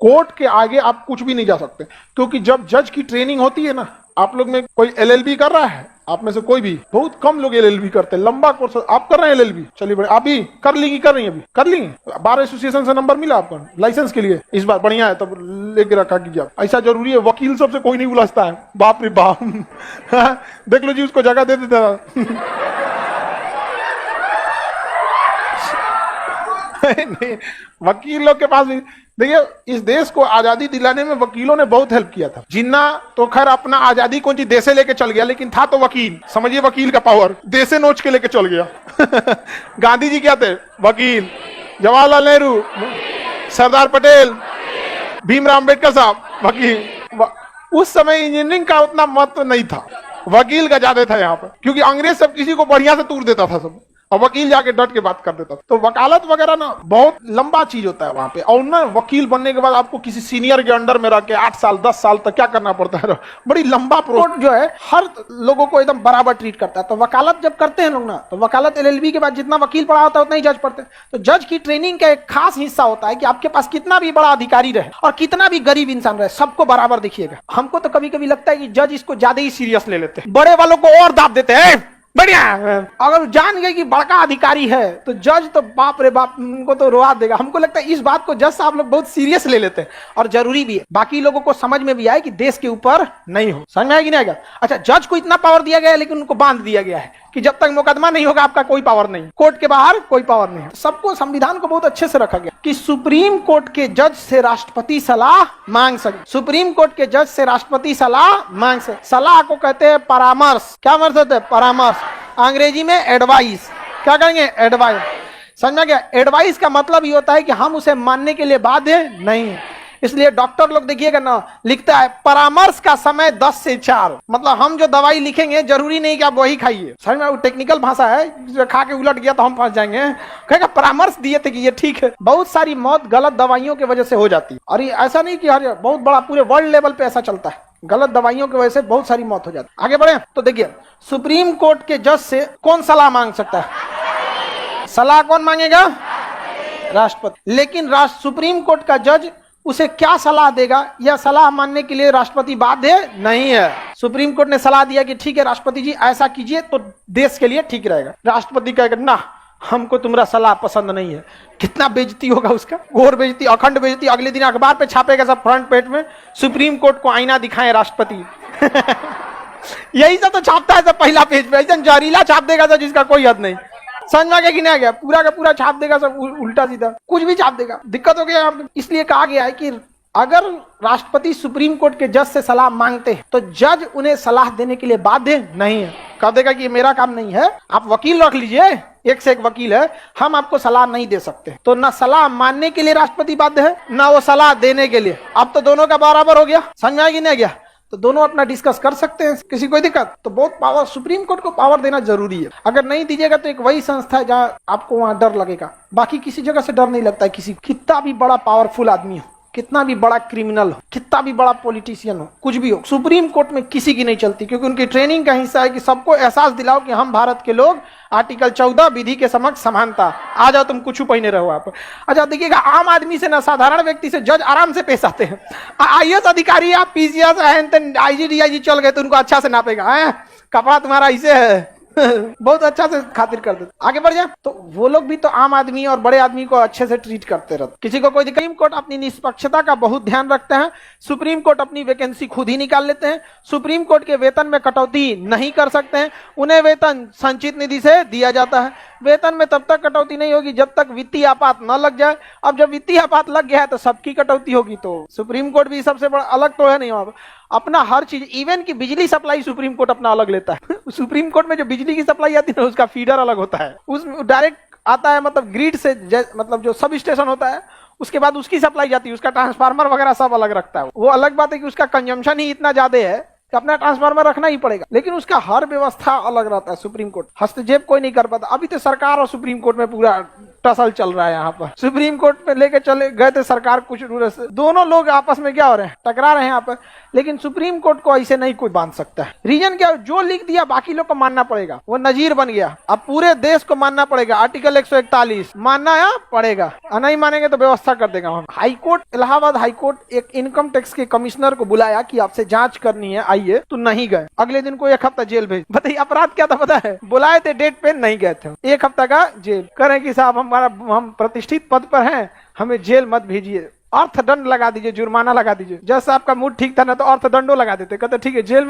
Court के आगे आप कुछ भी नहीं जा सकते, क्योंकि जब जज की ट्रेनिंग होती है ना, आप लोग में कोई एलएलबी कर रहा है, आप में से कोई भी, बहुत कम लोग एलएलबी करते हैं, लंबा कोर्स। आप कर रहे हैं एलएलबी, चलिए बड़े, आप भी कर ली कर रही हैं? अभी कर ली? बार एसोसिएशन से नंबर मिला आपका लाइसेंस के लिए? इस बार बढ़िया है, तब लेके रखा कीजिए। ऐसा जरूरी है, वकील सबसे कोई नहीं उलझता है, बाप रे बाप। देख लो जी, उसको जगह दे देता। नहीं, वकील लोग के पास भी देखिए, इस देश को आजादी दिलाने में वकीलों ने बहुत हेल्प किया था। जिन्ना तो खैर अपना आजादी कौन सी देशे लेके चल गया, लेकिन था तो वकील। समझिए वकील का पावर, देशे नोच के लेके चल गया। गांधी जी क्या थे? वकील। जवाहरलाल नेहरू, सरदार पटेल, भीमराव अम्बेडकर साहब, वकील। उस समय इंजीनियरिंग का उतना महत्व नहीं था, वकील का ज्यादा था यहाँ पर, क्योंकि अंग्रेज सब किसी को बढ़िया से तूर देता था सब, और वकील जाके डट के बात कर देता था। तो वकालत वगैरह ना बहुत लंबा चीज होता है वहां पे। और ना वकील बनने के बाद आपको किसी सीनियर के अंडर में रह के 8 साल 10 साल तक क्या करना पड़ता है, बड़ी लंबा प्रोसेस जो है, हर लोगों को एकदम बराबर ट्रीट करता है। तो वकालत जब करते हैं लोग ना, तो वकालत एलएलबी के बाद जितना वकील पढ़ा होता है उतना ही जज पढ़ते हैं। तो जज की ट्रेनिंग का एक खास हिस्सा होता है कि आपके पास कितना भी बड़ा अधिकारी रहे और कितना भी गरीब इंसान रहे, सबको बराबर दिखिएगा। हमको तो कभी कभी लगता है कि जज इसको ज्यादा ही सीरियस ले लेते हैं, बड़े वालों को और दाब देते हैं। बढ़िया, अगर जान गए कि बड़का अधिकारी है तो जज तो बाप रे बाप, उनको तो रोआ देगा। हमको लगता है इस बात को जज साहब लोग बहुत सीरियस ले लेते हैं, और जरूरी भी है, बाकी लोगों को समझ में भी आए कि देश के ऊपर नहीं हो। समझ में आएगी नहीं आएगा? अच्छा, जज को इतना पावर दिया गया है, लेकिन उनको बांध दिया गया है कि जब तक मुकदमा नहीं होगा आपका कोई पावर नहीं, कोर्ट के बाहर कोई पावर नहीं है। सबको, संविधान को बहुत अच्छे से रखा गया कि सुप्रीम कोर्ट के जज से राष्ट्रपति सलाह मांग सके। सुप्रीम कोर्ट के जज से राष्ट्रपति सलाह मांग सके। सलाह को कहते हैं परामर्श। क्या मतलब है? परामर्श। अंग्रेजी में एडवाइस। क्या कहेंगे? एडवाइस। समझ गया? एडवाइस का मतलब ये होता है कि हम उसे मानने के लिए बाध्य नहीं है। इसलिए डॉक्टर लोग देखिएगा ना, लिखता है परामर्श का समय 10 से 4, मतलब हम जो दवाई लिखेंगे जरूरी नहीं कि आप वही खाइए। समझ में? वो टेक्निकल भाषा है, जो खा के उलट गया तो हम फंस जाएंगे। कहेगा परामर्श दिए थे कि ये ठीक है। बहुत सारी मौत गलत दवाइयों की वजह से हो जाती है, और ये ऐसा नहीं कि हर बहुत बड़ा पूरे वर्ल्ड लेवल पे ऐसा चलता है, गलत दवाइयों की वजह से बहुत सारी मौत हो जाती है। आगे बढ़े तो देखिए, सुप्रीम कोर्ट के जज से कौन सलाह मांग सकता है? सलाह कौन मांगेगा? राष्ट्रपति। लेकिन सुप्रीम कोर्ट का जज उसे क्या सलाह देगा, यह सलाह मानने के लिए राष्ट्रपति बाध्य नहीं है। सुप्रीम कोर्ट ने सलाह दिया कि ठीक है राष्ट्रपति जी ऐसा कीजिए तो देश के लिए ठीक रहेगा। राष्ट्रपति कहेगा ना, हमको तुम्हारा सलाह पसंद नहीं है। कितना बेइज्जती होगा उसका, और बेइज्जती, अखंड बेइज्जती। अगले दिन अखबार पे छापेगा सब फ्रंट पेज में, सुप्रीम कोर्ट को आईना दिखाएं राष्ट्रपति। यही सब तो छापता है सब पहला पेज पे, ऐसा जहरीला छाप देगा सब जिसका कोई हद नहीं। समझ में आ गया कि नहीं आ गया? पूरा का पूरा छाप देगा सब, उल्टा सीधा कुछ भी छाप देगा। दिक्कत हो गया। इसलिए कहा गया है कि अगर राष्ट्रपति सुप्रीम कोर्ट के जज से सलाह मांगते हैं तो जज उन्हें सलाह देने के लिए बाध्य नहीं है। कह देगा कि ये मेरा काम नहीं है, आप वकील रख लीजिए, एक से एक वकील है, हम आपको सलाह नहीं दे सकते। तो ना सलाह मानने के लिए राष्ट्रपति बाध्य है, ना वो सलाह देने के लिए। अब तो दोनों का बराबर हो गया। समझ में आएगी नहीं गया? तो दोनों अपना डिस्कस कर सकते हैं, किसी कोई दिक्कत? तो बहुत पावर, सुप्रीम कोर्ट को पावर देना जरूरी है। अगर नहीं दीजिएगा तो एक वही संस्था है जहां आपको वहां डर लगेगा, बाकी किसी जगह से डर नहीं लगता है। किसी कितना भी बड़ा पावरफुल आदमी हो, कितना भी बड़ा क्रिमिनल हो, कितना भी बड़ा पॉलिटिशियन हो, कुछ भी हो, सुप्रीम कोर्ट में किसी की नहीं चलती, क्योंकि उनकी ट्रेनिंग का हिस्सा है कि सबको एहसास दिलाओ कि हम भारत के लोग, आर्टिकल 14 विधि के समक्ष समानता, आ जाओ तुम कुछ पहने रहो आप। अच्छा देखिएगा, आम आदमी से ना, साधारण व्यक्ति से जज आराम से पेश आते हैं। आईएएस अधिकारी, आप पीसीएस, आईजी डीआईजी चल गए तो उनको अच्छा से नापेगा, कपड़ा तुम्हारा ऐसे है, बहुत अच्छा से खातिर कर देते। आगे बढ़ जाए तो वो लोग भी तो आम आदमी और बड़े आदमी को अच्छे से ट्रीट करते रहते, किसी को कोई दिक्कत। सुप्रीम कोर्ट अपनी निष्पक्षता का बहुत ध्यान रखते हैं। सुप्रीम कोर्ट अपनी वैकेंसी खुद ही निकाल लेते हैं। सुप्रीम कोर्ट के वेतन में कटौती नहीं कर सकते हैं, उन्हें वेतन संचित निधि से दिया जाता है। वेतन में तब तक कटौती नहीं होगी जब तक वित्तीय आपात न लग जाए। अब जब वित्तीय आपात लग गया है तो सबकी कटौती होगी। तो सुप्रीम कोर्ट भी सबसे बड़ा अलग तो है नहीं, वहां अपना हर चीज, इवन की बिजली सप्लाई सुप्रीम कोर्ट अपना अलग लेता है। सुप्रीम कोर्ट में जो बिजली की सप्लाई आती है ना, उसका फीडर अलग होता है, उस डायरेक्ट आता है, मतलब ग्रिड से, मतलब जो सब स्टेशन होता है उसके बाद उसकी सप्लाई जाती है, उसका ट्रांसफार्मर वगैरह सब अलग रखता है। वो अलग बात है कि उसका कंजम्पशन ही इतना ज्यादा है कि अपना ट्रांसफार्मर रखना ही पड़ेगा, लेकिन उसका हर व्यवस्था अलग रहता है। सुप्रीम कोर्ट हस्तक्षेप कोई नहीं कर पाता। अभी तो सरकार और सुप्रीम कोर्ट में पूरा टसल चल रहा है यहाँ पर। सुप्रीम कोर्ट में लेके चले गए थे सरकार कुछ रूल से, दोनों लोग आपस में क्या हो रहे हैं, टकरा रहे हैं यहाँ पर। लेकिन सुप्रीम कोर्ट को ऐसे नहीं कोई बांध सकता है। रीजन क्या, जो लिख दिया बाकी लोग को मानना पड़ेगा, वो नजीर बन गया। अब पूरे देश को मानना पड़ेगा, आर्टिकल 141 मानना है पड़ेगा, नहीं मानेंगे तो व्यवस्था कर देगा। हाईकोर्ट, इलाहाबाद हाईकोर्ट एक इनकम टैक्स के कमिश्नर को बुलाया कि आपसे जांच करनी है, आइए, तो नहीं गए। अगले दिन को 1 हफ्ता जेल भेज। बताइए अपराध क्या था पता है, बुलाए थे डेट पे, नहीं गए थे, 1 हफ्ता का जेल। करें कि साहब हम प्रतिष्ठित पद पर हैं, हमें जेल मत भेजिए, अर्थदंड लगा दीजिए, जुर्माना लगा दीजिए। जैसा आपका मूड ठीक था ना तो अर्थदंडो लगा देते, कहते ठीक है जेल में